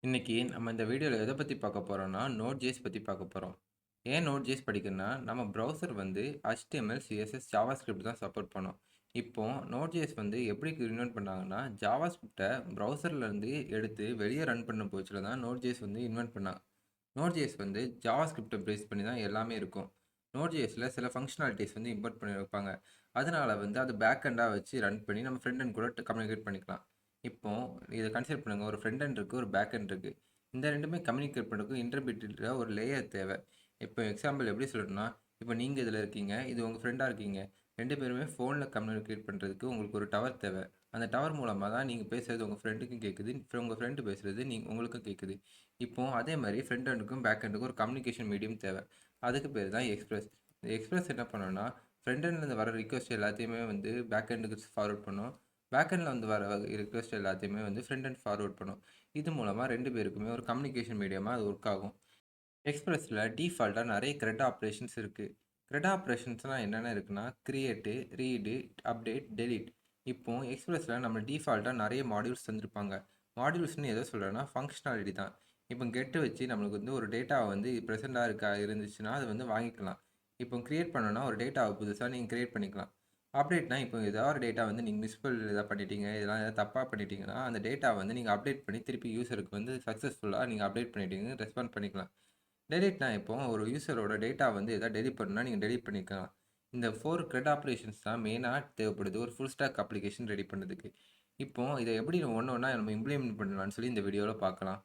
இன்னைக்கு நம்ம இந்த வீடியோல எத பத்தி பார்க்க போறோம்னா, Node.js பத்தி பார்க்க போறோம். ஏன் Node.js படிக்கணும்னா, நம்ம ப்ரௌசர் வந்து HTML, CSS, JavaScript தான் சப்போர்ட் பண்ணும். இப்போ Node.js வந்து எப்படி இன்வென்ட் பண்ணாங்கன்னா, JavaScripட்ட ப்ரௌசர்ல இருந்து எடுத்து வெளிய ரன் பண்ண போச்சுல தான் Node.js வந்து இன்வென்ட் பண்ணாங்க. Node.js வந்து JavaScripட்ட பேஸ் பண்ணி தான் எல்லாமே இருக்கும். Node.jsல சில ஃபங்ஷனாலிட்டீஸ் வந்து இம்போர்ட் பண்ணி வைப்பாங்க. அதனால வந்து அத பேக் எண்டா வச்சு ரன் பண்ணி நம்ம ஃப்ரண்ட் எண்ட் கூட கம்யூனிகேட் பண்ணிக்கலாம். இப்போ இத கன்சிடர் பண்ணுங்க. ஒரு ஃப்ரண்ட் எண்ட் இருக்கு, ஒரு பேக் எண்ட் இருக்கு. இந்த 2மே கம்யூனிகேட் பண்றதுக்கு இன்டர்மீடியேட்ல ஒரு லேயர் தேவை. இப்போ எக்ஸாம்பிள் எப்படி சொல்லணும்னா, இப்போ நீங்க இதுல இருக்கீங்க. இது உங்க ஃப்ரெண்டா இருக்கீங்க. 2 பேருமே ஃபோன்ல கம்யூனிகேட் பண்றதுக்கு உங்களுக்கு ஒரு டவர் தேவை. அந்த டவர் மூலமா தான் நீங்க பேசுறது உங்க ஃப்ரெண்டுக்கும் கேட்குது. உங்க ஃப்ரெண்ட் பேசுறது உங்களுக்கும் கேட்குது. இப்போ அதே மாரி ஃப்ரண்ட் எண்டுக்கும், பேக் எண்டுக்கும் ஒரு கம்யூனிகேஷன் மீடியம் தேவை. அதுக்கு பேரு தான் எக்ஸ்பிரஸ். இந்த எக்ஸ்பிரஸ் என்ன பண்ணும்னா, ஃப்ரண்ட் எண்ட்லேருந்து வர ரிக்வெஸ்ட் எல்லாத்தையுமே வந்து பேக் எண்டுக்கு ஃபார்வர்ட் பண்ணும். பேக் எண்ட்ல வந்து வர ரிக்வெஸ்ட் எல்லாத்தையுமே வந்து ஃப்ரண்ட் எண்ட் ஃபார்வர்ட் பண்ணும். இது மூலமா 2 பேருக்குமே ஒரு கம்யூனிகேஷன் மீடியமா அது ஒர்க் ஆகும். எக்ஸ்பிரஸ்ல டிஃபால்ட்டா நெறைய க்ரெட் ஆப்பரேஷன்ஸ் இருக்கு. க்ரெட் ஆப்பரேஷன்ஸ்லாம் என்னென்ன இருக்குன்னா, கிரியேட்டு, ரீடு, அப்டேட், டெலீட். இப்போ எக்ஸ்பிரஸ்ல நம்ம டிஃபால்ட்டா நெறைய மாடியூல்ஸ் தந்திருப்பாங்க. மாடியூல்ஸ்ன்னு எத சொல்றேன்னா, ஃபங்ஷனாலிட்டி தான். இப்போ கெட் வச்சு நம்மளுக்கு வந்து ஒரு டேட்டா வந்து பிரசென்ட்டா இருந்துச்சுன்னா, அத வந்து வாங்கிக்கலாம். இப்போ கிரியேட் பண்ணணும்னா ஒரு டேட்டாவ புதுசா நீங்க கிரியேட் பண்ணிக்கலாம். அப்டேட்னா இப்போ ஏதாவது ஒரு டேட்டா வந்து நீங்க மிஸ்ஸ்பெல் எதா பண்ணிட்டீங்க, இதெல்லாம் ஏதாவது தப்பா பண்ணிட்டீங்கன்னா, அந்த டேட்டாவ வந்து நீங்க அப்டேட் பண்ணி திருப்பி யூசருக்கு வந்து சக்சஸ்ஃபுல்லா நீங்க அப்டேட் பண்ணிட்டீங்கன்னு ரெஸ்பாண்ட் பண்ணிக்கலாம். டெலீட்னா இப்போ ஒரு யூசரோட டேட்டா வந்து எதாவது டெலீட் பண்ணணும்னா நீங்க டெலீட் பண்ணிக்கலாம். இந்த 4 க்ரெட் ஆப்பரேஷன்ஸ் தான் மெயினா தேவைப்படுது ஒரு ஃபுல் ஸ்டாக் அப்ளிகேஷன் ரெடி பண்ணதுக்கு. இப்போ இத எப்படி ஒண்ணு ஒண்ணா நம்ம இம்ப்ளிமெண்ட் பண்ணலாம்னு சொல்லி இந்த வீடியோல பார்க்கலாம்.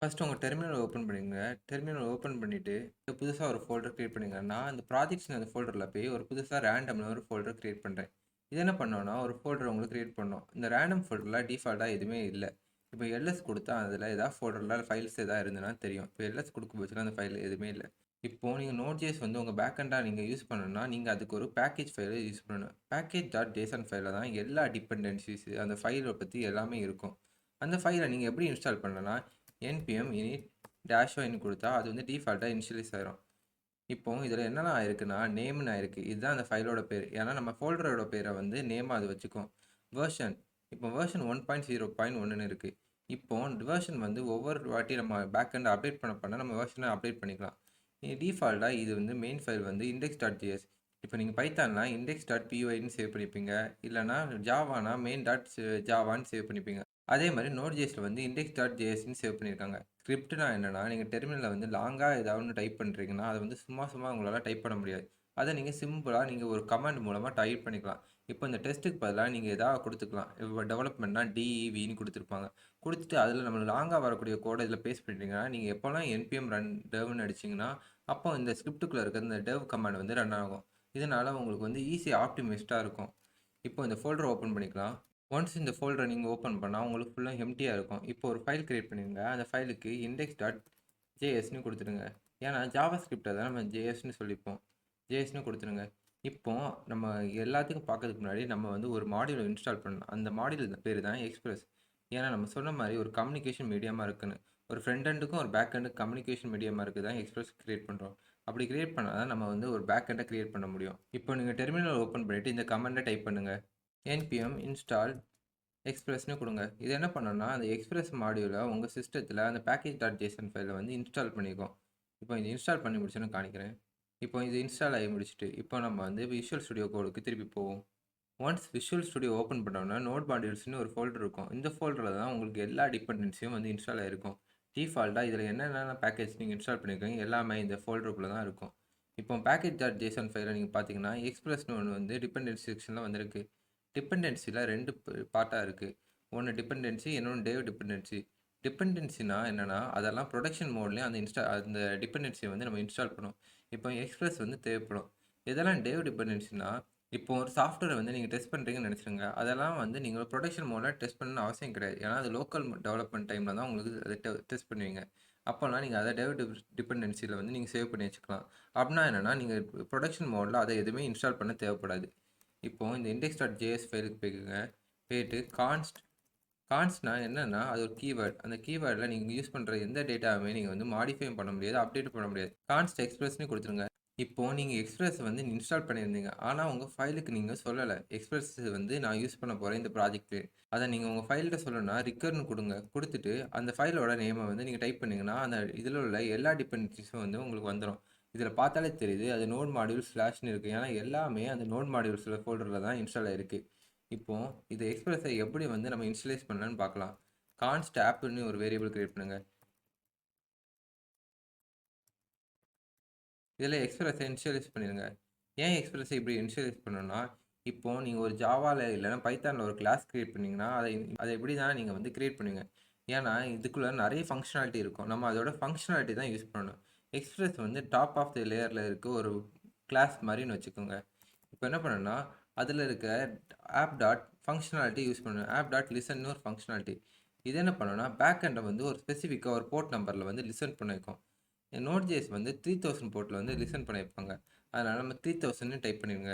ஃபர்ஸ்ட் உங்க டெர்மினல் ஓப்பன் பண்ணிக்கங்க. டெர்மினல் ஓப்பன் பண்ணிட்டு, புதுசா ஒரு ஃபோல்டர் கிரியேட் பண்ணுங்க. நான் இந்த ப்ராஜெக்ட்ஸ்ன்னு அந்த ஃபோல்டர்ல போய் ஒரு புதுசா ரேண்டம்னு ஒரு ஃபோல்டர் கிரியேட் பண்றேன். இது என்ன பண்ணும்னா, ஒரு ஃபோல்டர் உங்களுக்கு கிரியேட் பண்ணும். இந்த ரேண்டம் ஃபோல்டர்ல டிஃபால்ட்டா எதுவுமே இல்ல. இப்போ எல்எஸ் குடுத்தா அதில ஏதாவது ஃபோல்டர்ல ஃபைல்ஸ் ஏதாவது இருந்ததுனா தெரியும். இப்போ எல்எஸ் குடுக்கும் பட்சத்தில அந்த ஃபைல் எதுவுமே இல்ல. இப்போ நீங்க Node.js வந்து உங்க பேக் எண்டா நீங்க யூஸ் பண்ணணும்னா, நீங்க அதுக்கு ஒரு பேக்கேஜ் ஃபைல யூஸ் பண்ணணும். பேக்கேஜ்.json ஃபைல்ல தான் எல்லா டிபெண்டன்சிஸ் அந்த ஃபைல பத்தி எல்லாமே இருக்கும். அந்த ஃபைல நீங்க எப்படி இன்ஸ்டால் பண்ணலாம்னா, npm init -o ன்னு குடுத்தா அது வந்து டிஃபால்ட்டா இனிஷியலைஸ் ஆயிரும். இப்போ இதில என்னலாம் ஆயிருக்குன்னா, நேம்ன்னு ஆயிருக்கு. இதுதான் அந்த ஃபைலோட பேரு. ஏன்னா நம்ம ஃபோல்டரோட பேர வந்து நேமா அது வச்சுக்கும். வெர்ஷன் இப்போ வெர்ஷன் 1.0.1ன்னு இருக்கு. இப்போ வெர்ஷன் வந்து ஒவ்வொரு வாட்டி நம்ம பேக் எண்ட் அப்டேட் பண்ண நம்ம வெர்ஷன அப்டேட் பண்ணிக்கலாம். டிஃபால்ட்டா இது வந்து மெயின் ஃபைல் வந்து index.js. இப்போ நீங்க பைத்தான்னா index.pyன்னு சேவ் பண்ணிப்பீங்க. இல்லன்னா ஜாவானா main.javaன்னு சேவ் பண்ணிப்பீங்க. அதே மாரி Node.jsல வந்து index.jsன்னு சேவ் பண்ணியிருக்காங்க. ஸ்கிரிப்ட்னா என்னன்னா, நீங்க டெர்மினல்ல வந்து லாங்கா ஏதாவது ஒண்ணு டைப் பண்றீங்கன்னா, அத வந்து சும்மா சும்மா உங்களால டைப் பண்ண முடியாது. அத நீங்க சிம்பிளா நீங்க ஒரு கமாண்ட் மூலமா டைப் பண்ணிக்கலாம். இப்போ இந்த டெஸ்ட்டுக்கு பதிலா நீங்க ஏதாவது குடுத்துக்கலாம். இப்போ டெவலப்மெண்ட்னா DEVன்னு குடுத்துருப்பாங்க. குடுத்துட்டு அதில நம்ம லாங்கா வரக்கூடிய கோட இதில பேஸ்ட் பண்ணிட்டீங்கன்னா, நீங்க எப்போலாம் npm ரன் devன்னு அடிச்சீங்கன்னா, அப்போ இந்த ஸ்கிரிப்ட்டுக்குள்ள இருக்க இந்த dev கமாண்ட் வந்து ரன் ஆகும். இதனால உங்களுக்கு வந்து ஈஸி ஆப்டிமைஸ்டா இருக்கும். இப்போ இந்த ஃபோல்டர் ஓப்பன் பண்ணிக்கலாம். ஒன்ஸ் இந்த ஃபோல்டர நீங்க ஓப்பன் பண்ணா, உங்களுக்கு ஃபுல்லா எம்ப்டியா இருக்கும். இப்போ ஒரு ஃபைல் கிரியேட் பண்ணிருங்க. அந்த ஃபைலுக்கு index.jsன்னு குடுத்துருங்க. ஏன்னா, ஜாவாஸ்கிரிப்ட்ட தான் நம்ம JSன்னு சொல்லிப்போம். JSன்னு குடுத்துருங்க. இப்போ நம்ம எல்லாத்துக்கும் பார்க்கறதுக்கு முன்னாடி நம்ம வந்து ஒரு மாடியூல இன்ஸ்டால் பண்ணணும். அந்த மாடியூல் பேரு தான் எக்ஸ்பிரஸ். ஏன்னா, நம்ம சொன்ன மாரி ஒரு கம்யூனிகேஷன் மீடியமா இருக்குன்னு. ஒரு ஃப்ரண்ட் எண்டுக்கும், ஒரு பேக் எண்டுக்கும் கம்யூனிகேஷன் மீடியமா இருக்கு தான் எக்ஸ்பிரஸ் கிரியேட் பண்றோம். அப்படி கிரியேட் பண்ணா தான் நம்ம வந்து ஒரு பேக் எண்ட கிரியேட் பண்ண முடியும். இப்போ நீங்க டெர்மினல் ஓப்பன் பண்ணிட்டு இந்த கமாண்ட டைப் பண்ணுங்க. npm install எக்ஸ்பிரஸ்ன்னு குடுங்க. இது என்ன பண்ணும்னா, அந்த எக்ஸ்பிரஸ் மாடியூல உங்க சிஸ்டத்தில அந்த பேக்கேஜ்.json ஃபைல வந்து இன்ஸ்டால் பண்ணிக்கும். இப்போ இது இன்ஸ்டால் பண்ணி முடிச்சோனே காணிக்கிறேன். இப்போ இது இன்ஸ்டால் ஆகி முடிச்சுட்டு, இப்போ நம்ம வந்து Visual Studio Codeக்கு திருப்பி போவோம். ஒன்ஸ் Visual Studio ஓப்பன் பண்ணோம்னா, நோட் மாடியூல்ஸ்ன்னு ஒரு ஃபோல்டர் இருக்கும். இந்த ஃபோல்டர்ல தான் உங்களுக்கு எல்லா டிபெண்டன்சியும் வந்து இன்ஸ்டால் ஆயிருக்கும். டிஃபால்ட்டா இதில என்னென்ன பேக்கேஜ் நீங்க இன்ஸ்டால் பண்ணியிருக்கீங்க எல்லாமே இந்த ஃபோல்டருக்குள்ள தான் இருக்கும். இப்போ பேக்கேஜ்.json ஃபைல நீங்க பார்த்தீங்கன்னா, எக்ஸ்பிரஸ்ன்னு ஒண்ணு வந்து டிபெண்டன்சி செக்ஷன்ல வந்திருக்கு. டிபெண்டன்சில 2 பார்ட்டா இருக்கு. ஒண்ணு டிபெண்டன்சி, இன்னொன்னு டேவ் டிபெண்டன்சி. டிபெண்டன்சினா என்னன்னா, அதெல்லாம் புரொடக்ஷன் மோட்லயும் அந்த டிபெண்டன்சிய வந்து நம்ம இன்ஸ்டால் பண்ணுவோம். இப்போ எக்ஸ்பிரஸ் வந்து தேவைப்படும். இதெல்லாம் டேவ் டிபெண்டன்சினா, இப்போ ஒரு சாஃப்ட்வேர வந்து நீங்க டெஸ்ட் பண்றீங்கன்னு நெனச்சுக்கங்க. அதெல்லாம் வந்து நீங்க புரொடக்ஷன் மோட்ல டெஸ்ட் பண்ணணும்னு அவசியம் கிடையாது. ஏன்னா, அது லோக்கல் டெவலப்மென்ட் டைம்ல தான் உங்களுக்கு அத டெஸ்ட் பண்ணுவீங்க. அப்போலாம் நீங்க அத டேவ் டிபெண்டன்சில வந்து நீங்க சேவ் பண்ணி வச்சுக்கலாம். அப்டின்னா என்னன்னா, நீங்க புரொடக்ஷன் மோட்ல அத எதுவுமே இன்ஸ்டால் பண்ண தேவைப்படாது. இப்போ இந்த index.js ஃபைலுக்கு போய்க்கங்க. போயிட்டு கான்ஸ்ட்னா என்னன்னா, அது ஒரு கீவேர்ட். அந்த கீவேர்ட்ல நீங்க யூஸ் பண்ற எந்த டேட்டாவுமே நீங்க வந்து மாடிஃபையும் பண்ண முடியாது, அப்டேட்டும் பண்ண முடியாது. கான்ஸ்ட் எக்ஸ்பிரஸ்ன்னு குடுத்துருங்க. இப்போ நீங்க எக்ஸ்பிரஸ் வந்து இன்ஸ்டால் பண்ணியிருந்தீங்க. ஆனா, உங்க ஃபைலுக்கு நீங்க சொல்லல. எக்ஸ்பிரஸ் வந்து நான் யூஸ் பண்ண போறேன் இந்த ப்ராஜெக்ட்க்கு. அத நீங்க உங்க ஃபைல்ட்ட சொல்லணும்னா, ரிக்கர்ன்னு குடுங்க. குடுத்துட்டு அந்த ஃபைலோட நேம வந்து நீங்க டைப் பண்ணீங்கன்னா, அந்த இதுல உள்ள எல்லா டிபெண்டன்ஸீஸும் வந்து உங்களுக்கு வந்துரும். இதுல பார்த்தாலே தெரியுது. அது நோட் மாடியூல் ஸ்லாஷ்ன்னு இருக்கு. ஏன்னா, எல்லாமே அந்த நோட் மாடியூல்ஸ்ல ஃபோல்டர்ல தான் இன்ஸ்டால் ஆயிருக்கு. இப்போ இது எக்ஸ்பிரஸ எப்படி வந்து நம்ம இனிஷியலைஸ் பண்ணலான்னு பார்க்கலாம். கான்ஸ்ட் ஆப்ன்னு ஒரு வேரியபிள் கிரியேட் பண்ணுங்க. இதில எக்ஸ்பிரஸ இனிஷியலைஸ் பண்ணிருங்க. ஏன் எக்ஸ்பிரஸ இப்படி இனிஷியலைஸ் பண்ணணும்னா, இப்போ நீங்க ஒரு ஜாவால இல்லன்னா பைத்தான்ல ஒரு கிளாஸ் கிரியேட் பண்ணீங்கன்னா, அத இப்படி தான் நீங்க வந்து கிரியேட் பண்ணுவீங்க. ஏன்னா, இதுக்குள்ள நெறைய ஃபங்ஷனாலிட்டி இருக்கும். நம்ம அதோட ஃபங்ஷனாலிட்டி தான் யூஸ் பண்ணணும். எக்ஸ்பிரஸ் வந்து டாப் ஆஃப் தி லேயர்ல இருக்க ஒரு கிளாஸ் மாரின்னு வச்சுக்கோங்க. இப்ப என்ன பண்ணணும்னா, அதில இருக்க ஆப் டாட் ஃபங்ஷனாலிட்டி யூஸ் பண்ணணும். ஆப் டாட் லிசன்னு ஒரு ஃபங்ஷனாலிட்டி. இது என்ன பண்ணும்னா, பேக் எண்ட வந்து ஒரு ஸ்பெசிஃபிக்கா ஒரு போர்ட் நம்பர்ல வந்து லிசன் பண்ண வைக்கும். Node.js வந்து 3000 போர்ட்ல வந்து லிசன் பண்ணியிருப்பாங்க. அதனால நம்ம 3000ன்னு டைப் பண்ணிருங்க.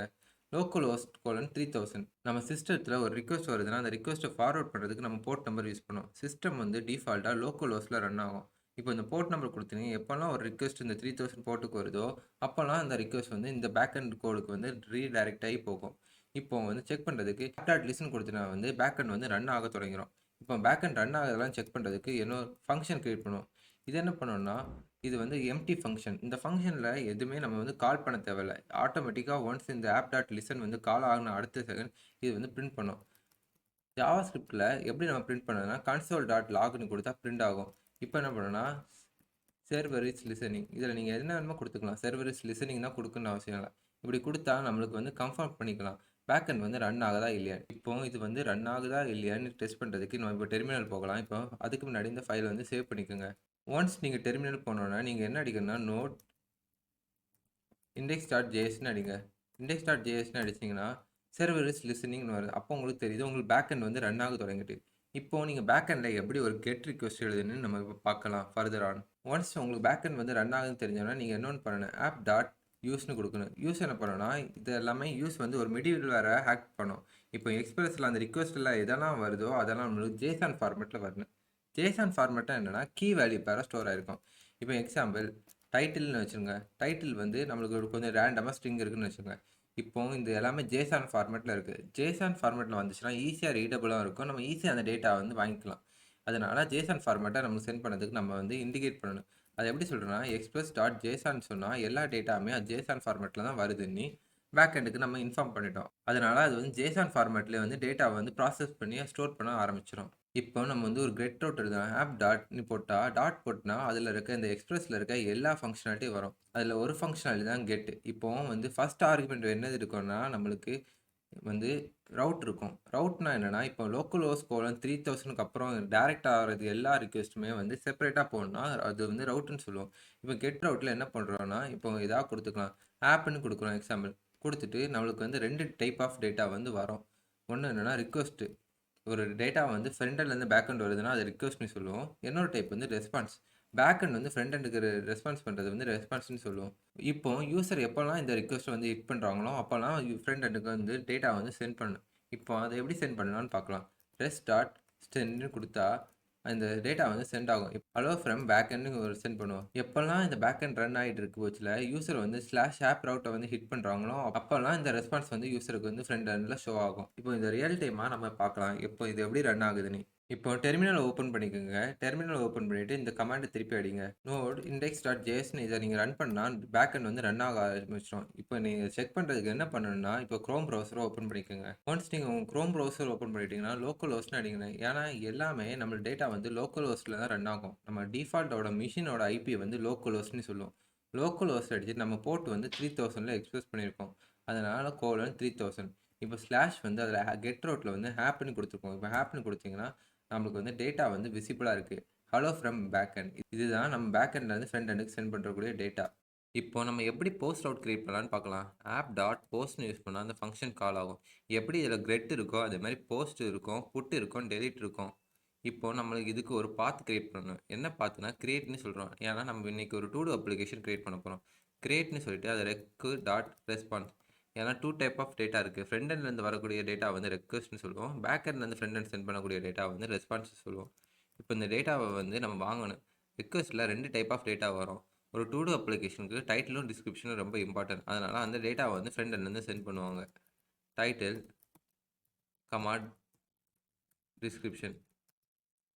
Local host colon 3000. நம்ம சிஸ்டத்துல ஒரு ரிக்வெஸ்ட் வருதுன்னா, அந்த ரிக்வெஸ்ட்ட ஃபார்வர்ட் பண்றதுக்கு நம்ம போர்ட் நம்பர் யூஸ் பண்ணுவோம். சிஸ்டம் வந்து டிஃபால்ட்டா லோக்கல் ஹோஸ்ட்ல ரன் ஆகும். இப்போ இந்த போர்ட் நம்பர் குடுத்தீங்க, எப்பலாம் ஒரு ரிக்வெஸ்ட் இந்த 3000 போர்ட்டுக்கு வருதோ, அப்பலாம் அந்த ரிக்வெஸ்ட் வந்து இந்த பேக் எண்ட் கோடுக்கு வந்து ரீடைரக்ட் ஆகி போகும். இப்போ வந்து செக் பண்றதுக்கு லிசன் குடுத்தீனா வந்து பேக் எண்ட் வந்து ரன் ஆக தொடங்கிரும். இப்போ பேக் எண்ட் ரன் ஆகுதெல்லாம் செக் பண்றதுக்கு இன்னொரு ஃபங்ஷன் கிரியேட் பண்ணுவோம். இது என்ன பண்ணும்னா, இது வந்து எம்ப்டி ஃபங்ஷன். இந்த ஃபங்ஷன்ல எதுவுமே நம்ம வந்து கால் பண்ண தேவையில்ல. ஆட்டோமேட்டிக்கா ஒன்ஸ் இந்த ஆப் டாட் லிசன் வந்து கால் ஆகுன அடுத்த செகண்ட் இது வந்து பிரிண்ட் பண்ணும். ஜாவாஸ்கிரிப்ட்ல எப்படி நம்ம பிரிண்ட் பண்ணணும்னா, கன்சோல் டாட் லாக்ன்னு குடுத்தா பிரிண்ட் ஆகும். இப்போ என்ன பண்ணணும்னா, சர்வர் இஸ் லிசனிங். இதில நீங்க என்ன வேணுமோ குடுத்துக்கலாம். சர்வர் இஸ் லிசனிங் தான் குடுக்கணும்னு அவசியம் இல்ல. இப்படி குடுத்தா நம்மளுக்கு வந்து கன்ஃபார்ம் பண்ணிக்கலாம். பேக் எண்ட் வந்து ரன் ஆகுதா இல்லையான்னு. இப்போ இது வந்து ரன் ஆகுதா இல்லையான்னு டெஸ்ட் பண்றதுக்கு நம்ம இப்போ டெர்மினல் போகலாம். இப்போ அதுக்கு முன்னாடி இந்த ஃபைல வந்து சேவ் பண்ணிக்கோங்க. ஒன்ஸ் நீங்க டெர்மினல் போனோனே, நீங்க என்ன அடிக்கணும்னா, நோட் index.jsன்னு அடிங்க. index.jsன்னு அடிச்சீங்கன்னா, சர்வர் இஸ் லிசனிங்ன்னு வருது. அப்போ உங்களுக்கு தெரியுது, உங்களுக்கு பேக் எண்ட் வந்து ரன் ஆக தொடங்கிட்டு. இப்போ நீங்க பேக் எண்ட்ல எப்படி ஒரு கெட் ரிக்வெஸ்ட் எழுதுன்னு நம்ம இப்ப பார்க்கலாம் ஃபர்தர் ஆன். ஒன்ஸ் உங்களுக்கு பேக் எண்ட் வந்து ரன் ஆகுதுன்னு தெரிஞ்சோனே, நீங்க இன்னொன்னு பண்ணணும். ஆப் டாட் யூஸ்ன்னு குடுக்கணும். யூஸ் என்ன பண்ணணும்னா, இது எல்லாமே யூஸ் வந்து ஒரு மிடில்வேர ஹேக் பண்ணும். இப்போ எக்ஸ்பிரஸ்ல அந்த ரிக்வெஸ்ட்ல எதெல்லாம் வருதோ, அதெல்லாம் நம்மளுக்கு ஜேசன் ஃபார்மேட்ல வரணும். ஜேசன் ஃபார்மேட்னா என்னன்னா, கீ வேல்யூ பேரா ஸ்டோர் ஆயிருக்கும். இப்போ எக்ஸாம்பிள் டைட்டில்னு வச்சுருங்க. டைட்டில் வந்து நம்மளுக்கு ஒரு கொஞ்சம் ரேண்டமா ஸ்ட்ரிங் இருக்குன்னு வச்சுக்கோங்க. இப்போ இந்த எல்லாமே ஜேசன் ஃபார்மேட்ல இருக்கு. ஜேசன் ஃபார்மேட்ல வந்துச்சுன்னா, ஈஸியா ரீடபிளா இருக்கும். நம்ம ஈஸியா அந்த டேட்டாவ வந்து வாங்கிக்கலாம். அதனால ஜேசன் ஃபார்மேட்ட நம்ம சென்ட் பண்ணதுக்கு நம்ம வந்து இண்டிகேட் பண்ணணும். அத எப்படி சொல்றேன்னா, எக்ஸ்பிரஸ் டாட் ஜேசன் சொன்னா எல்லா டேட்டாவுமே ஜேசன் ஃபார்மேட்ல தான் வருதுன்னு பேக் எண்டுக்கு நம்ம இன்ஃபார்ம் பண்ணிட்டோம். அதனால அது வந்து ஜேசன் ஃபார்மேட்லயே வந்து டேட்டாவ வந்து ப்ராசஸ் பண்ணி ஸ்டோர் பண்ண ஆரம்பிச்சுரும். இப்போ நம்ம வந்து ஒரு கெட் ரூட் எழுதலாம். ஆப் டாட்ன்னு போட்டா, டாட் போட்டனா அதில இருக்க இந்த எக்ஸ்பிரஸ்ல இருக்க எல்லா ஃபங்ஷனாலிட்டியும் வரும். அதில ஒரு ஃபங்ஷனாலிட்டி தான் கெட். இப்போ வந்து ஃபர்ஸ்ட் ஆர்குமென்ட் என்னது இருக்கும்னா, நம்மளுக்கு வந்து ரவுட் இருக்கும். ரவுட்னா என்னன்னா, இப்போ லோக்கல் ஹோஸ்ட் கோலன் 3000க்கு அப்புறம் டைரக்ட் ஆகுறது எல்லா ரிக்வெஸ்ட்டுமே வந்து செப்பரேட்டா போணும்னா, அது வந்து ரவுட்ன்னு சொல்லுவோம். இப்போ கெட் ரவுட்ல என்ன பண்றோம்னா, இப்போ ஏதாவது குடுத்துக்கலாம். ஆப்ன்னு குடுக்குறோம் எக்ஸாம்பிள். குடுத்துட்டு நம்மளுக்கு வந்து 2 டைப் ஆஃப் டேட்டா வந்து வரும். ஒண்ணு என்னன்னா ரிக்வெஸ்ட். ஒரு டேட்டா வந்து ஃப்ரண்ட் எண்ட்லேருந்து பேக் எண்ட் வருதுன்னா, அது ரிக்வெஸ்ட்ன்னு சொல்லுவோம். இன்னொரு டைப் வந்து ரெஸ்பான்ஸ். பேக் எண்ட் வந்து ஃப்ரண்ட் எண்டுக்கு ரெஸ்பான்ஸ் பண்றது வந்து ரெஸ்பான்ஸ்ன்னு சொல்லுவோம். இப்போ யூசர் எப்போலாம் இந்த ரிக்வெஸ்ட்ட வந்து ஹிட் பண்றாங்களோ, அப்போலாம் ஃப்ரண்ட் எண்டுக்கு வந்து டேட்டா வந்து சென்ட் பண்ணணும். இப்போ அத எப்படி சென்ட் பண்ணலாம்னு பார்க்கலாம். ரெஸ்ட் டாட் சென்ட்ன்னு குடுத்தா, அந்த டேட்டா வந்து சென்ட் ஆகும். அலோ ஃப்ரம் பேக் எண்ட்ன்னு ஒரு சென்ட் பண்ணுவோம். எப்போலாம் இந்த பேக் எண்ட் ரன் ஆயிட்டு இருக்கு பட்சத்துல, யூசர் வந்து ஸ்லாஷ் ஆப் ரவுட்ட வந்து ஹிட் பண்றாங்களோ, அப்போலாம் இந்த ரெஸ்பான்ஸ் வந்து யூசருக்கு வந்து ஃப்ரண்ட் எண்ட்ல ஷோ ஆகும். இப்போ இத ரியல் டைமா நம்ம பார்க்கலாம். இப்போ இது எப்படி ரன் ஆகுதுன்னு. இப்போ டெர்மினல் ஓப்பன் பண்ணிக்கோங்க. டெர்மினல் ஓப்பன் பண்ணிட்டு இந்த கமாண்ட திருப்பி அடிங்க. நோட் index.jsன்னு இத நீங்க ரன் பண்ணா பேக் எண்ட் வந்து ரன் ஆக ஆரம்பிச்சுரும். இப்போ நீங்க செக் பண்றதுக்கு என்ன பண்ணணும்னா, இப்போ குரோம் ப்ரௌசர ஓப்பன் பண்ணிக்கோங்க. ஒன்ஸ் நீங்க உங்க குரோம் ப்ரௌசர் ஓப்பன் பண்ணிட்டீங்கன்னா, லோக்கல் ஹோஸ்ட்ன்னு அடிங்க. ஏன்னா எல்லாமே நம்ம டேட்டா வந்து லோக்கல் ஹோஸ்ட்ல தான் ரன் ஆகும். நம்ம டிஃபால்ட்டோட மெஷினோட ஐபி வந்து லோக்கல் ஹோஸ்ட்ன்னு சொல்லுவோம். லோக்கல் ஹோஸ்ட் அடிச்சு நம்ம போர்ட் வந்து 3000ல எக்ஸ்பிரஸ் பண்ணியிருக்கோம். அதனால கோலன் 3000. இப்போ ஸ்லாஷ் வந்து அதில கெட் ரூட்ல வந்து ஹேப்ன்னு குடுத்துருக்கோம். இப்போ ஹேப்ன்னு குடுத்தீங்கன்னா, நம்மளுக்கு வந்து டேட்டா வந்து விசிபிளா இருக்கு. Hello from back end. இதுதான் நம்ம பேக் எண்ட்லேருந்து ஃப்ரண்ட் எண்டுக்கு சென்ட் பண்ணக்கூடிய டேட்டா. இப்போ நம்ம எப்படி போஸ்ட் ரவுட் கிரியேட் பண்ணலான்னு பார்க்கலாம். ஆப் டாட் போஸ்ட்ன்னு யூஸ் பண்ணா அந்த ஃபங்ஷன் கால் ஆகும். எப்படி இதில கெட் இருக்கோ, அதே மாரி போஸ்ட் இருக்கும், புட் இருக்கும், டெலீட் இருக்கும். இப்போ நம்மளுக்கு இதுக்கு ஒரு பாத் கிரியேட் பண்ணணும். என்ன பாத்னா கிரியேட்ன்னு சொல்றோம். ஏன்னா நம்ம இன்னைக்கு ஒரு டூ டூ அப்ளிகேஷன் கிரியேட் பண்ண போறோம். கிரியேட்ன்னு சொல்லிட்டு அது ரெக் டாட் ரெஸ்பான்ஸ். ஏன்னா 2 டைப் ஆஃப் டேட்டா இருக்கு. ஃப்ரண்ட் எண்ட்லேருந்து வரக்கூடிய டேட்டா வந்து ரெக்வெஸ்ட்ன்னு சொல்லுவோம். பேக் எண்ட்லேருந்து ஃப்ரண்ட் எண்ட் சென்ட் பண்ணக்கூடிய டேட்டா வந்து ரெஸ்பான்ஸ்ன்னு சொல்லுவோம். இப்போ இந்த டேட்டாவ வந்து நம்ம வாங்கணும். ரிக்வெஸ்ட்ல 2 டைப் ஆஃப் டேட்டா வரும். ஒரு டூ டூ அப்ளிகேஷனுக்கு டைட்டிலும் டிஸ்கிரிப்ஷனும் ரொம்ப இம்பார்ட்டன்ட். அதனால அந்த டேட்டாவை வந்து ஃப்ரண்ட் எண்ட்லேருந்து சென்ட் பண்ணுவாங்க. Title command description.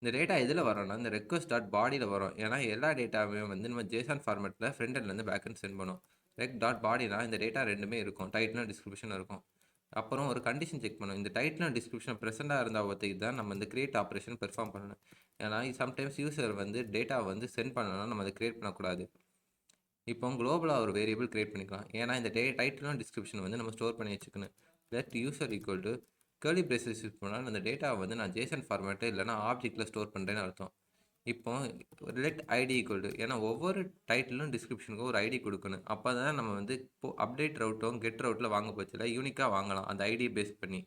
இந்த டேட்டா எதில் வரும்னா இந்த ரெக்வஸ்ட் டாட் பாடியில் வரும். ஏன்னா எல்லா டேட்டாவுமே வந்து நம்ம ஜேசன் ஃபார்மேட்டில் ஃப்ரண்ட் எண்ட்லேருந்து பேக் எண்ட் சென்ட் பண்ணும். ரெக் டாட் பாடினா இந்த டேட்டா ரெண்டுமே இருக்கும். டைட்டிலும் டிஸ்கிரிப்ஷனும் இருக்கும். அப்புறம் ஒரு கண்டிஷன் செக் பண்ணணும். இந்த டைட்டிலும் டிஸ்கிரிப்ஷன் ப்ரெசென்ட்டாக இருந்தால் ஒருத்தைக்கு தான் நம்ம இந்த கிரியேட் ஆப்ரேஷன் பெர்ஃபார்ம் பண்ணணும். ஏன்னா சம்டைம்ஸ் யூசர் வந்து டேட்டா வந்து சென்ட் பண்ணணும்னா நம்ம அதை கிரியேட் பண்ணக்கூடாது. இப்போ குளோபலாக ஒரு வேரியபிள் கிரியேட் பண்ணிக்கலாம். ஏன்னா இந்த டைட்டிலும் டிஸ்கிரிப்ஷன் வந்து நம்ம ஸ்டோர் பண்ணி வச்சுக்கணும். Let user equal to curly braces use பண்ணால் அந்த டேட்டாவை வந்து நான் ஜேசன் ஃபார்மேட்டு இல்லைனா ஆப்ஜெக்டில் ஸ்டோர் பண்ணுறேன்னு அர்த்தம். இப்போ லெட் ஐடி ஈக்குவல் டு, ஏன்னா ஒவ்வொரு டைட்டிலும் டிஸ்கிரிப்ஷனுக்கும் ஒரு ஐடி கொடுக்கணும். அப்போ தான் நம்ம வந்து இப்போ அப்டேட் ரவுட்டும் கெட் ரவுட்டில் வாங்க போச்சுல யூனிக்காக வாங்கலாம் அந்த ஐடியை பேஸ் பண்ணி.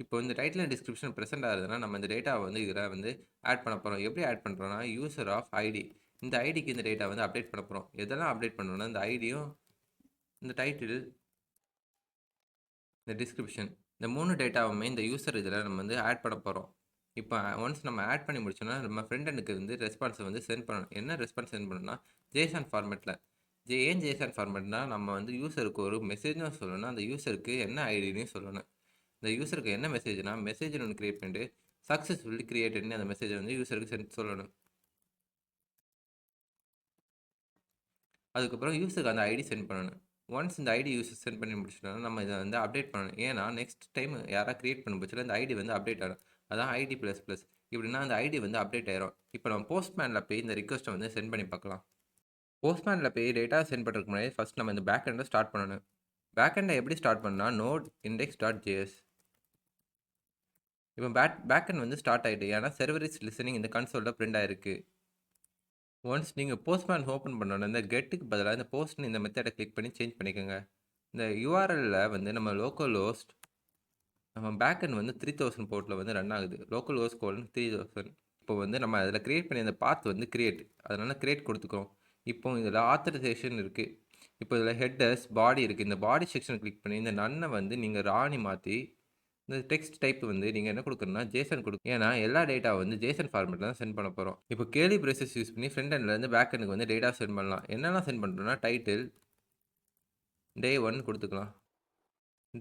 இப்போ இந்த டைட்டில் டிஸ்கிரிப்ஷன் ப்ரெசென்ட் ஆகுதுன்னா நம்ம இந்த டேட்டாவை வந்து இதில் வந்து ஆட் பண்ண போகிறோம். எப்படி ஆட் பண்ணுறோன்னா யூசர் ஆஃப் ஐடி, இந்த ஐடிக்கு இந்த டேட்டா வந்து அப்டேட் பண்ண போகிறோம். எதெல்லாம் அப்டேட் பண்ணணும்னா இந்த ஐடியும் இந்த டைட்டில் இந்த டிஸ்கிரிப்ஷன், இந்த 3 டேட்டாவுமே இந்த யூசர் இதில் நம்ம வந்து ஆட் பண்ண போகிறோம். இப்போ ஒன்ஸ் நம்ம ஆட் பண்ணி முடிச்சோன்னா நம்ம ஃப்ரண்ட் எண்டுக்கு வந்து ரெஸ்பான்ஸை வந்து சென்ட் பண்ணணும். என்ன ரெஸ்பான்ஸ் சென்ட் பண்ணணும்னா ஜேசன் ஃபார்மேட்டில். ஏன் ஜேசன் ஃபார்மேட்னா நம்ம வந்து யூசருக்கு ஒரு மெசேஜும் சொல்லணும், அந்த யூசருக்கு என்ன ஐடினையும் சொல்லணும். இந்த யூசருக்கு என்ன மெசேஜ்னா மெசேஜ் ஒன்று கிரியேட் பண்ணிட்டு சக்ஸஸ்ஃபுல்லி கிரியேட்டட்னு அந்த மெசேஜை வந்து யூசருக்கு சென்ட் சொல்லணும். அதுக்கப்புறம் யூசருக்கு அந்த ஐடி சென்ட் பண்ணணும். ஒன்ஸ் இந்த ஐடி யூசர் சென்ட் பண்ணி முடிச்சிட்டோம்னா நம்ம இதை வந்து அப்டேட் பண்ணணும். ஏன்னா நெக்ஸ்ட் டைம் யாராவது கிரியேட் பண்ண போச்சுல இந்த ஐடி வந்து அப்டேட் ஆகும். அதான் ஐடி ப்ளஸ் ப்ளஸ். இப்படின்னா அந்த ஐடி வந்து அப்டேட் ஆயிரும். இப்போ நம்ம போஸ்ட்மேனில் போய் இந்த ரிக்வஸ்ட்டை வந்து சென்ட் பண்ணி பார்க்கலாம். போஸ்ட்மேனில் போய் டேட்டா சென்ட் பண்ணுறதுக்கு முன்னாடி ஃபஸ்ட் நம்ம இந்த பேக் எண்டை ஸ்டார்ட் பண்ணணும். பேக் எண்டை எப்படி ஸ்டார்ட் பண்ணால் நோட் இண்டெக்ஸ் டாட் ஜேஎஸ். இப்போ பேக் எண்ட் வந்து ஸ்டார்ட் ஆகிட்டு, ஏன்னா சர்வர் இஸ் லிசனிங் இந்த கன்சோலில் பிரிண்ட் ஆயிருக்கு. ஒன்ஸ் நீங்கள் போஸ்ட்மேன் ஓப்பன் பண்ணோன்னா இந்த கெட்டுக்கு பதிலாக இந்த போஸ்ட்னு இந்த மெத்தடை கிளிக் பண்ணி சேஞ்ச் பண்ணிக்கோங்க. இந்த யூஆர்எல்லில் வந்து நம்ம லோக்கல் ஹோஸ்ட் நம்ம பேக்கெண்ட் வந்து 3000 போர்ட்டில் வந்து ரன் ஆகுது. Local host colon 3000. இப்போ வந்து நம்ம அதில் கிரியேட் பண்ணி அந்த பாத் வந்து கிரியேட், அதனால் கிரியேட் கொடுத்துக்கிறோம். இப்போ இதில் ஆத்தரைசேஷன் இருக்குது. இப்போ இதில் ஹெட்டர்ஸ் பாடி இருக்குது. இந்த பாடி செக்ஷன் கிளிக் பண்ணி இந்த நன்னை வந்து நீங்கள் ராணி மாற்றி இந்த டெக்ஸ்ட் டைப் வந்து நீங்கள் என்ன கொடுக்கணும்னா ஜேசன் கொடுக்கும். ஏன்னா எல்லா டேட்டா வந்து ஜேசன் ஃபார்மேட்டில் தான் சென்ட் பண்ண போகிறோம். இப்போ கேர்லி பிரேசஸ் யூஸ் பண்ணி ஃப்ரண்ட் எண்ட்லேருந்து பேக் எண்டுக்கு வந்து டேட்டா சென்ட் பண்ணலாம். என்னெல்லாம் சென்ட் பண்ணுறோம்னா டைட்டில் டே 1 கொடுத்துக்கலாம்.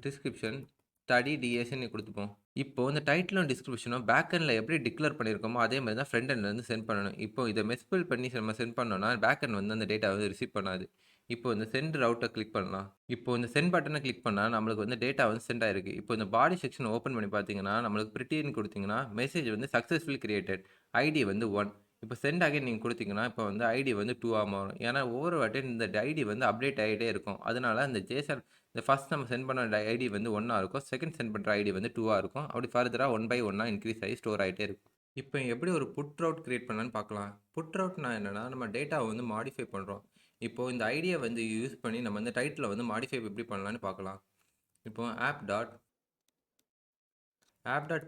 டிஸ்கிரிப்ஷன் ஸ்டடி டிஎஸ்ன்னு கொடுத்துப்போம். இப்போ இந்த டைட்டிலும் டிஸ்கிரிப்ஷனும் பேக் எண்டில் எப்படி டிக்ளேர் பண்ணியிருக்கோமோ அதே மாதிரி தான் ஃப்ரண்ட் எண்ட்லேருந்து சென்ட் பண்ணணும். இப்போ இதை மிஸ்பில் பண்ணி நம்ம சென்ட் பண்ணோம்னா பேக் எண்ட் வந்து அந்த டேட்டா வந்து ரிசீவ் பண்ணாது. இப்போ இந்த சென்ட் ரவுட்டை கிளிக் பண்ணலாம். இப்போ இந்த சென்ட் பட்டனை கிளிக் பண்ணால் நம்மளுக்கு வந்து டேட்டா வந்து சென்ட் ஆயிருக்கு. இப்போ இந்த பாடி செக்ஷன் ஓப்பன் பண்ணி பார்த்தீங்கன்னா நம்மளுக்கு பிரிட்டின்னு கொடுத்தீங்கன்னா மெசேஜ் வந்து சக்ஸஸ்ஃபுல்லி கிரியேட்டட், ஐடி வந்து 1. இப்போ சென்ட் அகைன் நீங்கள் கொடுத்தீங்கன்னா இப்போ வந்து ஐடி வந்து 2 மாறும். ஏன்னா ஒவ்வொரு வாட்டியும் இந்த ஐடி வந்து அப்டேட் ஆகிட்டே இருக்கும். அதனால இந்த ஜேசன் இந்த ஃபஸ்ட் நம்ம சென்ட் பண்ண ஐடி வந்து 1 இருக்கும். செகண்ட் சென்ட் பண்ணுற ஐடி வந்து 2 இருக்கும். அப்படி ஃபர்தராக 1 பை 1 இன்க்ரீஸ் ஆகி ஸ்டோர் ஆகிட்டே இருக்கும். இப்போ எப்படி ஒரு புட் ரவுட் கிரியேட் பண்ணலான்னு பார்க்கலாம். புட் ரவுட்னா என்னென்னா நம்ம டேட்டாவை வந்து மாடிஃபை பண்ணுறோம். இப்போது இந்த ஐடியா வந்து யூஸ் பண்ணி நம்ம இந்த டைட்டில் வந்து மாடிஃபை எப்படி பண்ணலான்னு பார்க்கலாம். இப்போ ஆப் டாட்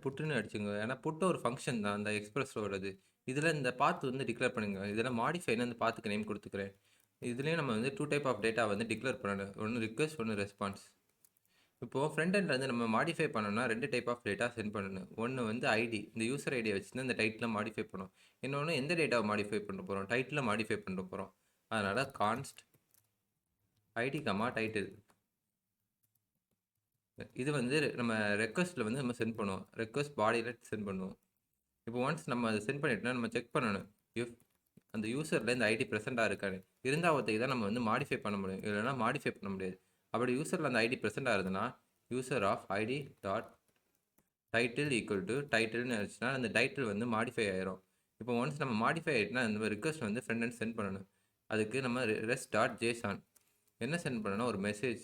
புட்டுன்னு அடிச்சுங்க. ஏன்னா புட்டு ஒரு ஃபங்க்ஷன் தான் அந்த எக்ஸ்பிரஸோடது. இதில் இந்த பாத் வந்து டிக்ளேர் பண்ணுங்க. இதில் மாடிஃபைன்னு அந்த பாத்துக்கு நேம் கொடுத்துக்கிறேன். இதுலேயும் நம்ம வந்து 2 டைப் ஆஃப் டேட்டா வந்து டிக்ளேர் பண்ணணும். ஒன்று ரிக்வெஸ்ட், ஒன்று ரெஸ்பான்ஸ். இப்போது ஃப்ரண்ட் எண்டில் வந்து நம்ம மாடிஃபை பண்ணணும்னா 2 டைப் ஆஃப் டேட்டா சென்ட் பண்ணணும். ஒன்று வந்து ஐடி, இந்த யூசர் ஐடியை வச்சு தான் இந்த டைட்டில் மாடிஃபை பண்ணணும். இன்னொன்று எந்த டேட்டாவை மாடிஃபை பண்ண போகிறோம், டைட்டில் மாடிஃபை பண்ண போகிறோம். அதனால் கான்ஸ்ட் ஐடி டைட்டில். இது வந்து நம்ம ரெக்வஸ்ட்டில் வந்து நம்ம சென்ட் பண்ணுவோம். ரெக்வஸ்ட் பாடியில் சென்ட் பண்ணுவோம். இப்போ ஒன்ஸ் நம்ம அதை சென்ட் பண்ணிட்டோம்னா நம்ம செக் பண்ணணும் இஃப் அந்த யூசரில் இந்த ஐடி ப்ரெசென்ட்டாக இருக்கான்னு. இருந்தால் ஒருத்தைக்கு தான் நம்ம வந்து மாடிஃபை பண்ண முடியும், இல்லைனா மாடிஃபை பண்ண முடியாது. அப்படி யூசரில் அந்த ஐடி ப்ரெசென்ட் ஆகுதுன்னா user of ID dot title equal to டைட்டில்னு ஆச்சுன்னா அந்த டைட்டில் வந்து மாடிஃபை ஆயிரும். இப்போ ஒன்ஸ் நம்ம மாடிஃபை ஆகிட்டுனா அந்த ரிக்வஸ்ட் வந்து ஃப்ரெண்ட் அண்ட் சென்ட் பண்ணணும். அதுக்கு நம்ம ரெஸ்ட் டாட் ஜேசான் என்ன சென்ட் பண்ணணும், ஒரு மெசேஜ்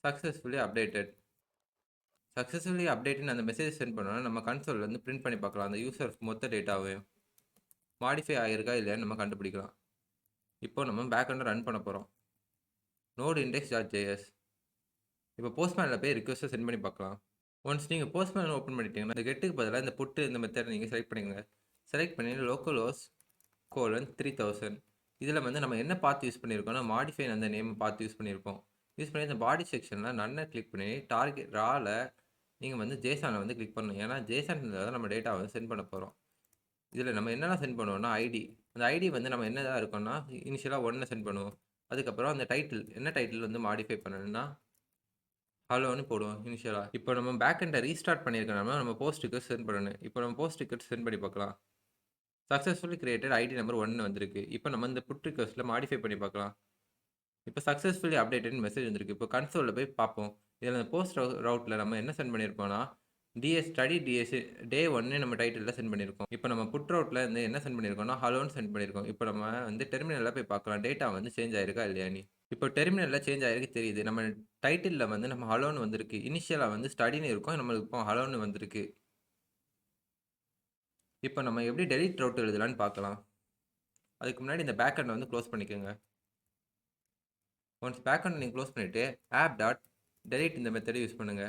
சக்ஸஸ்ஃபுல்லி அப்டேட்னு அந்த மெசேஜ் சென்ட் பண்ணோன்னா நம்ம கன்சோலில் வந்து பிரிண்ட் பண்ணி பார்க்கலாம். அந்த யூசர் மொத்த டேட்டாவையும் மாடிஃபை ஆகிருக்கா இல்லையான்னு நம்ம கண்டுபிடிக்கலாம். இப்போ நம்ம பேக் எண்டை ரன் பண்ண போகிறோம். Node index dot JS. இப்போ போஸ்ட்மேனில் போய் ரிக்வஸ்ட்டை சென்ட் பண்ணி பார்க்கலாம். ஒன்ஸ் நீங்கள் போஸ்ட்மேன் ஓப்பன் பண்ணிட்டீங்கன்னா இந்த கெட்டுக்கு பதிலாக இந்த புட்டு இந்த மெத்தடை நீங்கள் செலக்ட் பண்ணிக்கோங்க. செலக்ட் பண்ணி லோக்கல் ஹோஸ்ட் கோலன் 3000. இதில் வந்து நம்ம என்ன பார்த்து யூஸ் பண்ணியிருக்கோம்னா மாடிஃபை அந்த நேம் பார்த்து யூஸ் பண்ணியிருக்கோம். யூஸ் பண்ணி இந்த பாடி செக்ஷனில் நன்னை கிளிக் பண்ணி டார்கெட் ராவில் நீங்கள் வந்து ஜேசானை வந்து கிளிக் பண்ணணும். ஏன்னா ஜேசானில் தான் நம்ம டேட்டா வந்து சென்ட் பண்ண போகிறோம். இதில் நம்ம என்னெல்லாம் சென்ட் பண்ணுவோம்னா ஐடி. அந்த ஐடி வந்து நம்ம என்னதான் இருக்கோம்னா இனிஷியலாக 1 சென்ட் பண்ணுவோம். அதுக்கப்புறம் அந்த டைட்டில் என்ன டைட்டில் வந்து மாடிஃபை பண்ணணும்னா ஹலோன்னு போடுவோம் இனிஷியலா. இப்போ நம்ம பேக் எண்ட ரீஸ்டார்ட் பண்ணியிருக்கனால நம்ம போஸ்ட் ரிக்வெஸ்ட் சென்ட் பண்ணணும். இப்போ நம்ம போஸ்ட் ரிக்வெஸ்ட் சென்ட் பண்ணி பார்க்கலாம். சக்ஸஸ்ஃபுல்லி கிரியேட்டட் ஐடி நம்பர் 1 வந்திருக்கு. இப்போ நம்ம இந்த புட் ரிக்வெஸ்ட்ல மாடிஃபை பண்ணி பார்க்கலாம். இப்போ சக்ஸஸ்ஃபுல்லி அப்டேட்டட்னு மெசேஜ் வந்திருக்கு. இப்போ கன்சோல்ல போய் பார்ப்போம். இதில் போஸ்ட் ரவுட்ல நம்ம என்ன சென்ட் பண்ணியிருப்போம்னா ஸ்டடி டிஎஸ் டே 1 நம்ம டைட்டில்ல சென்ட் பண்ணியிருக்கோம். இப்போ நம்ம புட் ரவுட்ல இருந்து என்ன சென்ட் பண்ணியிருக்கோம்னா ஹலோன்னு சென்ட் பண்ணியிருக்கோம். இப்போ நம்ம வந்து டெர்மினல்ல போய் பார்க்கலாம். டேட்டா வந்து சேஞ்ச் ஆயிருக்கா இல்லையான்னு. இப்போ டெர்மினல்ல சேஞ்ச் ஆயிருக்கு தெரியுது. நம்ம டைட்டில்ல வந்து நம்ம ஹலோன்னு வந்திருக்கு. இனிஷியலா வந்து ஸ்டடின்னு இருக்கும். நம்மளுக்கு இப்போ ஹலோன்னு வந்திருக்கு. இப்போ நம்ம எப்படி டெலீட் ரவுட் எழுதலாம்னு பார்க்கலாம். அதுக்கு முன்னாடி இந்த பேக் எண்ட வந்து க்ளோஸ் பண்ணிக்கோங்க. ஒன்ஸ் பேக் எண்ட் நீங்க க்ளோஸ் பண்ணிட்டு ஆப் டாட் டெலீட் இந்த மெத்தடை யூஸ் பண்ணுங்க.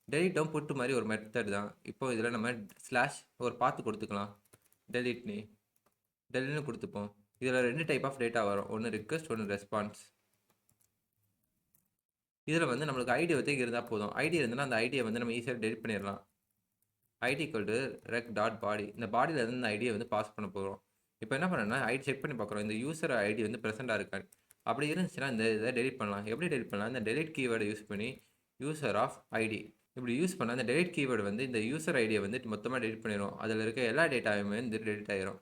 டெலீட்டும் புட்டு மாதிரி ஒரு மெத்தட் தான். இப்போ இதில் நம்ம ஸ்லாஷ் ஒரு பார்த்து கொடுத்துக்கலாம். டெலிட்னு கொடுத்துப்போம். இதில் 2 டைப் ஆஃப் டேட்டா வரும். ஒன்று ரிக்வெஸ்ட், ஒன்று ரெஸ்பான்ஸ். இதில் வந்து நம்மளுக்கு ஐடி வந்து இருந்தால் போதும். ஐடி இருந்ததுன்னா அந்த ஐடியை வந்து நம்ம ஈஸியாக டெலிட் பண்ணிடலாம். ஐடி ஈக்குவல் ரெக் டாட் பாடி. இந்த பாடியில் இருந்து இந்த ஐடியை வந்து பாஸ் பண்ண போகிறோம். இப்போ என்ன பண்ணணும்னா ஐடி செக் பண்ணி பார்க்குறோம். இந்த யூசர் ஐடி வந்து ப்ரெசென்ட்டாக இருக்கான்னு. அப்படி இருந்துச்சுன்னா இந்த இதை டெலிட் பண்ணலாம். எப்படி டெலிட் பண்ணலாம்? இந்த டெலிட் கீவேர்டை யூஸ் பண்ணி யூசர் ஆஃப் ஐடி இப்படி யூஸ் பண்ணால் அந்த டெலிட் கீவேர்டு வந்து இந்த யூசர் ஐடியை வந்து மொத்தமாக டெலிட் பண்ணிடும். அதில் இருக்க எல்லா டேட்டாவுமே வந்து டெலிட் ஆயிரும்.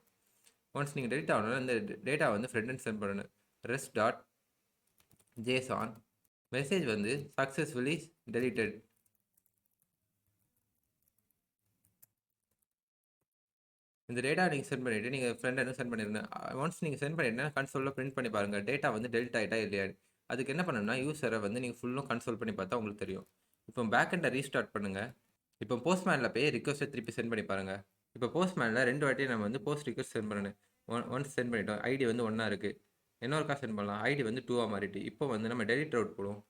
ஒன்ஸ் நீங்கள் டெலிட் ஆகணும்னா இந்த டேட்டா வந்து ஃப்ரெண்ட் சென்ட் பண்ணணும். ரெஸ்ட் டாட் ஜேசான் மெசேஜ் வந்து சக்ஸஸ்ஃபுல்லி டெலிட்டட். இந்த டேட்டா நீங்கள் சென்ட் பண்ணிவிட்டு நீங்கள் ஃப்ரெண்ட் சென்ட் பண்ணிருங்க. ஒன்ஸ் நீங்கள் சென்ட் பண்ணிட்டீங்கன்னா கன்சோலில் பிரிண்ட் பண்ணி பாருங்கள் டேட்டா வந்து டெலிட் ஆகிட்டா இல்லையா. அதுக்கு என்ன பண்ணணும்னா யூசரை வந்து நீங்கள் ஃபுல்லும் கன்சோல் பண்ணி பார்த்தா உங்களுக்கு தெரியும். இப்போ பேக் எண்டை ரீஸ்டார்ட் பண்ணுங்கள். இப்போ போஸ்ட்மேனில் போய் ரிக்வஸ்ட்டை திருப்பி சென்ட் பண்ணி பாருங்கள். இப்போ போஸ்ட்மேனில் 2 வாட்டி நம்ம வந்து போஸ்ட் ரிக்வெஸ்ட் சென்ட் பண்ணணும். ஒன்ஸ் சென்ட் பண்ணிட்டோம். ஐடி வந்து 1 இருக்குது. இன்னொருக்கா சென்ட் பண்ணலாம். ஐடி வந்து 2 மாறிட்டு. இப்போ வந்து நம்ம டெலிட் ரவுட் போடுவோம்.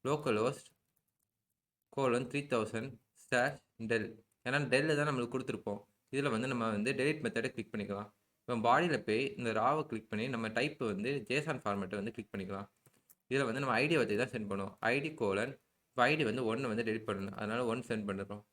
Local host :3000 del. ஏன்னா டெல்லு தான் நம்மளுக்கு கொடுத்துருப்போம். இதில் வந்து நம்ம வந்து டெலிட் மெத்தடை கிளிக் பண்ணிக்கலாம். இப்போ பாடியில் போய் இந்த ராவை கிளிக் பண்ணி நம்ம டைப் வந்து ஜேசான் ஃபார்மேட்டை வந்து கிளிக் பண்ணிக்கலாம். இதில் வந்து நம்ம ஐடியை வச்சு தான் சென்ட் பண்ணுவோம். இப்போ ஐடி வந்து 1 வந்து டெலிட் பண்ணணும். அதனால் 1 சென்ட் பண்ணுறோம்.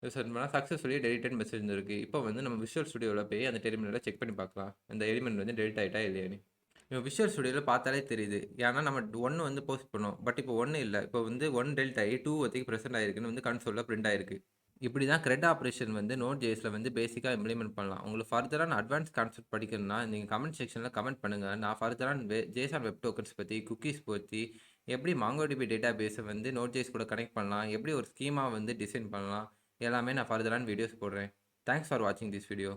இது சென்ட் பண்ணால் சக்ஸஸ்ஃபுல்லி டெலிட்டட் மெசேஜ் இருக்குது. இப்போ வந்து நம்ம விஷுவல் ஸ்டுடியோவில் போய் அந்த டெர்மினலை செக் பண்ணி பார்க்கலாம். இந்த எலிமெண்ட் வந்து டெலிட் ஆகிட்டா இல்லையான்னு. இப்போ விஷுவல் ஸ்டுடியோவில் பார்த்தாலே தெரியுது. ஏன்னா நம்ம 1 வந்து போஸ்ட் பண்ணோம். பட் இப்போ 1 இல்லை. இப்போ வந்து 1 டெலிட் ஆகி 2 வரைக்கும் ப்ரெசென்ட் ஆகிருக்குன்னு வந்து கன்சோலில் பிரிண்ட் ஆயிருக்கு. இப்படி தான் க்ரெட் ஆப்ரேஷன் வந்து Node.jsல வந்து பேசிக்காக இம்ப்ளிமெண்ட் பண்ணலாம். உங்களுக்கு ஃபர்தரான அட்வான்ஸ் கான்செப்ட் படிக்கணும்னா நீங்கள் கமெண்ட் செக்ஷனில் கமெண்ட் பண்ணுங்கள். நான் ஃபர்தரான JSON வெப் டோக்கன்ஸ் பற்றி, குக்கீஸ் பற்றி, எப்படி MongoDB டேட்டா பேஸை வந்து Node.js கூட கனெக்ட் பண்ணலாம், எப்படி ஒரு ஸ்கீமா வந்து டிசைன் பண்ணலாம், எல்லாமே நான் ஃபர்தரான வீடியோஸ் போடுறேன். தேங்க்ஸ் ஃபார் வாட்சிங் திஸ் வீடியோ.